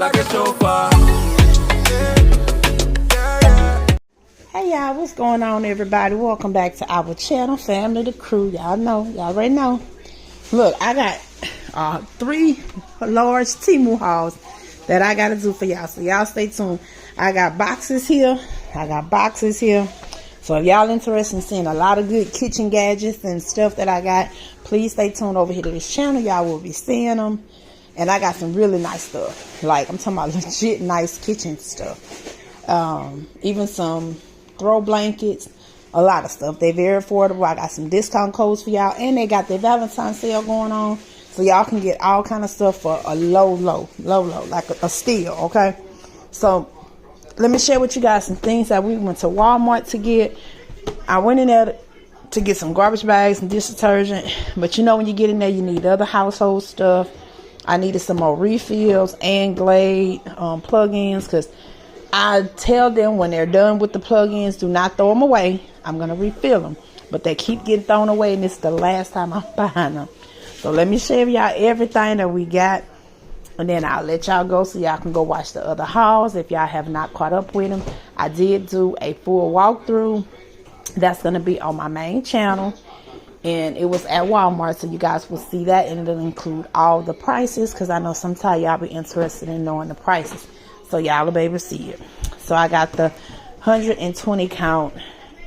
like a chauffeur. Hey y'all, what's going on everybody? Welcome back to our channel, family, the crew. Y'all know, y'all already know. Look, I got 3 large Temu hauls that I gotta do for y'all, so y'all stay tuned. I got boxes here. So if y'all interested in seeing a lot of good kitchen gadgets and stuff that I got, please stay tuned over here to this channel. Y'all will be seeing them. And I got some really nice stuff. Like, I'm talking about legit nice kitchen stuff. Even some throw blankets, a lot of stuff. They're very affordable. I got some discount codes for y'all, and they got their Valentine's sale going on, so y'all can get all kind of stuff for a low, like a steal. Okay, so let me share with you guys some things that we went to Walmart to get. I went in there to get some garbage bags and dish detergent, but you know, when you get in there, you need other household stuff. I needed some more refills and Glade plug-ins, because I tell them when they're done with the plug-ins, do not throw them away. I'm going to refill them. But they keep getting thrown away, and it's the last time I'm buying them. So let me share with y'all everything that we got. And then I'll let y'all go so y'all can go watch the other hauls if y'all have not caught up with them. I did do a full walkthrough. That's going to be on my main channel. And it was at Walmart, so you guys will see that. And it'll include all the prices, because I know sometimes y'all be interested in knowing the prices. So y'all will be able to see it. So I got the 120 count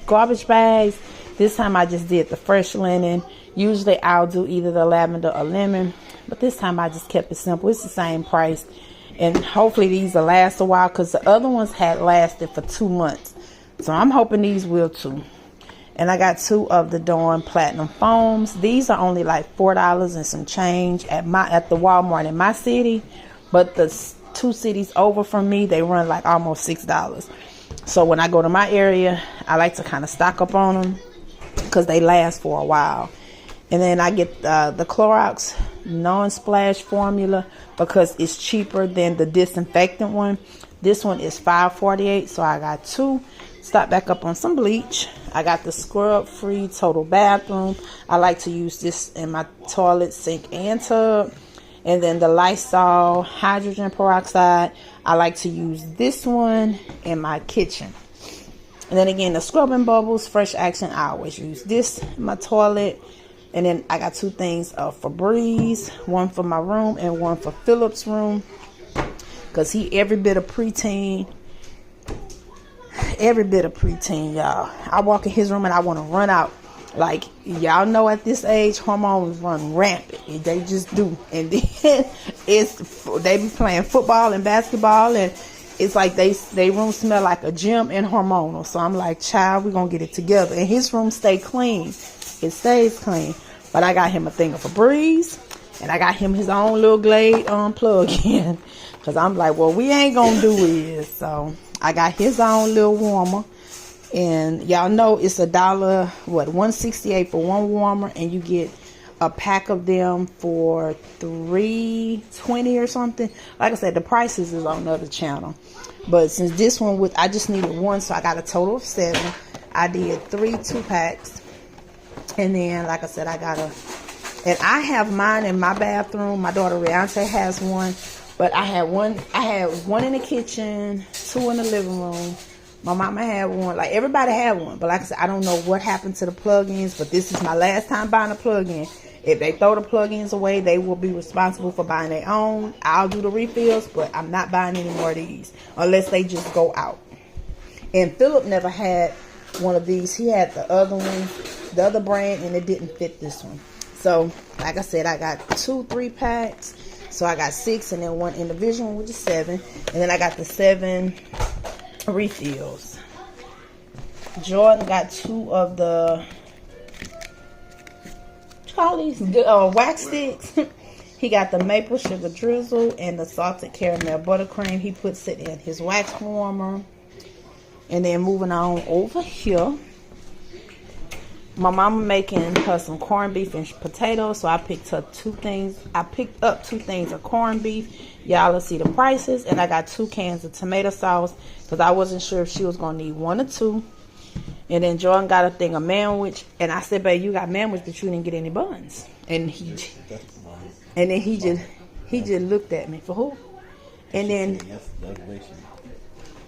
garbage bags. This time I just did the fresh linen. Usually I'll do either the lavender or lemon, but this time I just kept it simple. It's the same price, and hopefully these will last a while, because the other ones had lasted for 2 months. So I'm hoping these will too. And I got 2 of the Dawn Platinum Foams. These are only like $4 and some change at the Walmart in my city, but the 2 cities over from me, they run like almost $6. So when I go to my area, I like to kind of stock up on them, because they last for a while. And then I get the Clorox non-splash formula, because it's cheaper than the disinfectant one. This one is $5.48, so I got 2. Stock back up on some bleach. I got the scrub free total bathroom. I like to use this in my toilet, sink, and tub. And then the Lysol hydrogen peroxide, I like to use this one in my kitchen. And then again, the scrubbing bubbles, fresh action, I always use this in my toilet. And then I got 2 things of Febreze, one for my room and one for Philip's room, because he every bit of preteen, y'all. I walk in his room and I want to run out. Like, y'all know at this age, hormones run rampant. They just do. And then they be playing football and basketball, and it's like they room smell like a gym and hormonal. So I'm like, child, we're going to get it together. And his room stay clean. It stays clean. But I got him a thing of Febreze, and I got him his own little Glade plug-in. Because I'm like, well, we ain't going to do this. So I got his own little warmer. And y'all know it's $1.68 for one warmer, and you get a pack of them for $3.20 or something. Like I said, the prices is on another channel. But since this one I just needed 1, so I got a total of 7. I did 3 2-packs. And then, like I said, and I have mine in my bathroom. My daughter Riante has one, but I had one in the kitchen, 2 in the living room. My mama had one. Like, everybody had one. But like I said, I don't know what happened to the plug-ins, but this is my last time buying a plug-in. If they throw the plug-ins away, they will be responsible for buying their own. I'll do the refills, but I'm not buying any more of these unless they just go out. And Philip never had one of these. He had the other one, the other brand, and it didn't fit this one. So, like I said, I got 2 3-packs. So I got 6, and then 1 individual, which is 7. And then I got the 7 refills. Jordan got 2 of the, what you call these, wax sticks. He got the maple sugar drizzle and the salted caramel buttercream. He puts it in his wax warmer. And then moving on over here, my mama making her some corned beef and potatoes, so I picked up 2 things of corned beef. Y'all will see the prices. And I got 2 cans of tomato sauce, because I wasn't sure if she was gonna need 1 or 2. And then Jordan got a thing of manwich, and I said, babe, you got manwich, but you didn't get any buns. And he just looked at me, for who?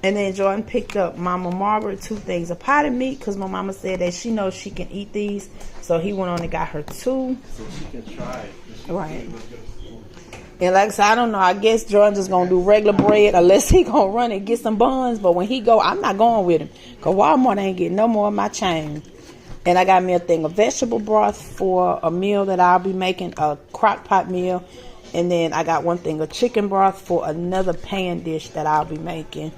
And then Jordan picked up Mama Margaret 2 things of potted meat because my mama said that she knows she can eat these. So he went on and got her 2. So she can try it. Right. And like I said, I don't know. I guess Jordan just going to do regular bread unless he going to run and get some buns. But when he go, I'm not going with him because Walmart ain't getting no more of my change. And I got me a thing of vegetable broth for a meal that I'll be making, a crock pot meal. And then I got 1 thing of chicken broth for another pan dish that I'll be making.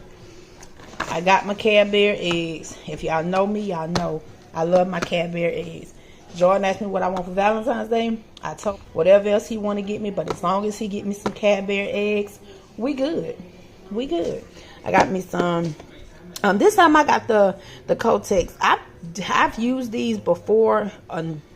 I got my Cadbury eggs. If y'all know me, y'all know I love my Cadbury eggs. Jordan asked me what I want for Valentine's Day. I told him whatever else he want to get me, but as long as he get me some Cadbury eggs, we good. We good. I got me some. This time I got the Kotex. I've used these before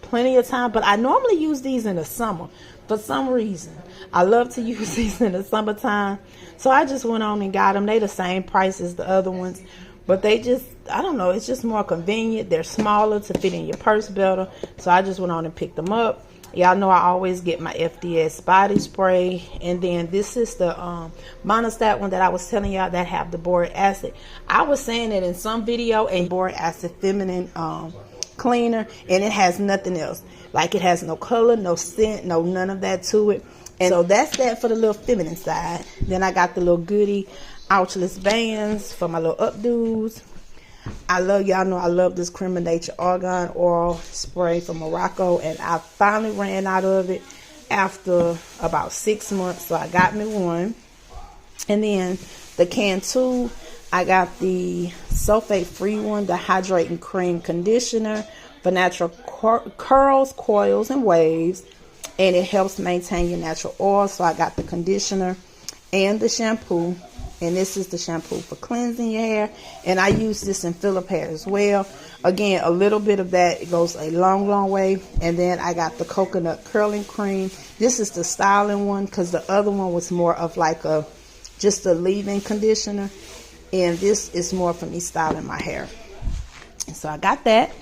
plenty of time, but I normally use these in the summer for some reason. I love to use these in the summertime, so I just went on and got them. They the same price as the other ones, but they just, I don't know, it's just more convenient. They're smaller to fit in your purse better, so I just went on and picked them up. Y'all know I always get my FDS body spray, and then this is the monostat one that I was telling y'all that have the boric acid. I was saying it in some video, and boric acid feminine cleaner, and it has nothing else. Like, it has no color, no scent, no none of that to it. And so that's that for the little feminine side. Then I got the little goody ouchless bands for my little updos. I love, y'all know I love this Creme of Nature Argan Oil Spray from Morocco, and I finally ran out of it after about 6 months, so I got me one. And then the Cantu, I got the sulfate-free one, the Hydrating Cream Conditioner for natural curls, coils, and waves, and it helps maintain your natural oil. So I got the conditioner and the shampoo. And this is the shampoo for cleansing your hair. And I use this in fill-up hair as well. Again, a little bit of that, it goes a long, long way. And then I got the coconut curling cream. This is the styling one because the other one was more of like just a leave-in conditioner. And this is more for me styling my hair. And so I got that.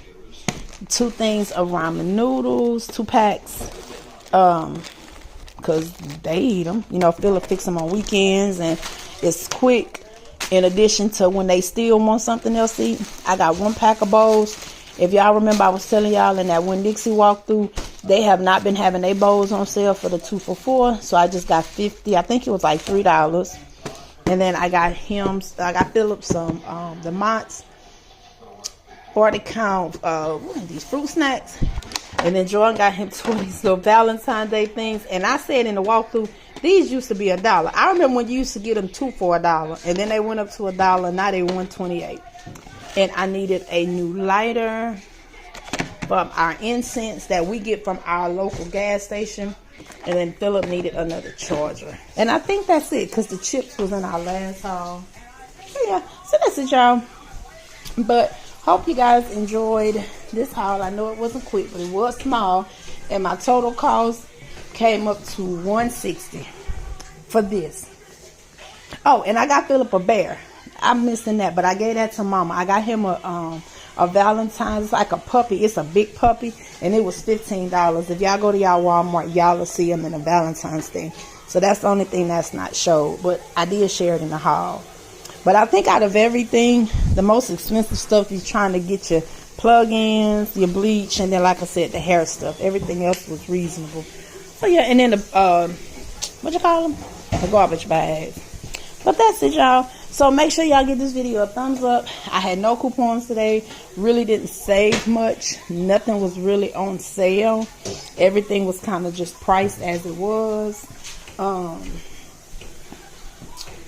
2 things of ramen noodles, 2 packs. Because they eat them. You know, Philip fix them on weekends, and it's quick. In addition to when they still want something else to eat, I got 1 pack of bowls. If y'all remember, I was telling y'all in that when Dixie walked through, they have not been having their bowls on sale for the 2 for $4. So I just got 50. I think it was like $3. And then I got Philip some the Mott's 40 count these fruit snacks. And then Jordan got him 2 of these little Valentine's Day things. And I said in the walkthrough, these used to be $1. I remember when you used to get them 2 for $1, and then they went up to $1. Now they $1.28. And I needed a new lighter from our incense that we get from our local gas station. And then Philip needed another charger. And I think that's it, because the chips was in our last haul. So yeah, so that's it, y'all. But hope you guys enjoyed this haul. I know it wasn't quick, but it was small. And my total cost came up to $160 for this. Oh, and I got Philip a bear. I'm missing that, but I gave that to Mama. I got him a Valentine's. It's like a puppy. It's a big puppy, and it was $15. If y'all go to y'all Walmart, y'all will see him in a Valentine's thing. So that's the only thing that's not showed, but I did share it in the haul. But I think out of everything, the most expensive stuff is trying to get your plug-ins, your bleach, and then, like I said, the hair stuff. Everything else was reasonable. So yeah, and then the what you call them? The garbage bags. But that's it, y'all. So make sure y'all give this video a thumbs up. I had no coupons today. Really didn't save much. Nothing was really on sale. Everything was kind of just priced as it was.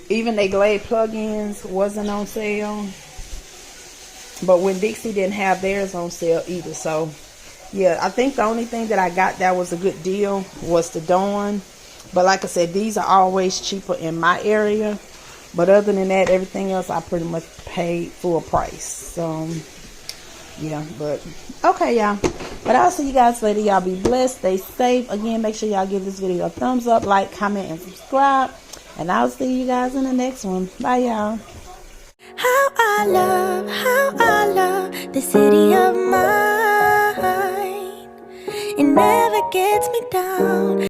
Even they Glade plug-ins wasn't on sale. But when Dixie didn't have theirs on sale either. So yeah, I think the only thing that I got that was a good deal was the Dawn. But like I said, these are always cheaper in my area. But other than that, everything else I pretty much paid full price. So yeah, but okay, y'all. But I'll see you guys later. Y'all be blessed. Stay safe. Again, make sure y'all give this video a thumbs up, like, comment, and subscribe. And I'll see you guys in the next one. Bye, y'all. How I love the city of mine. It never gets me down.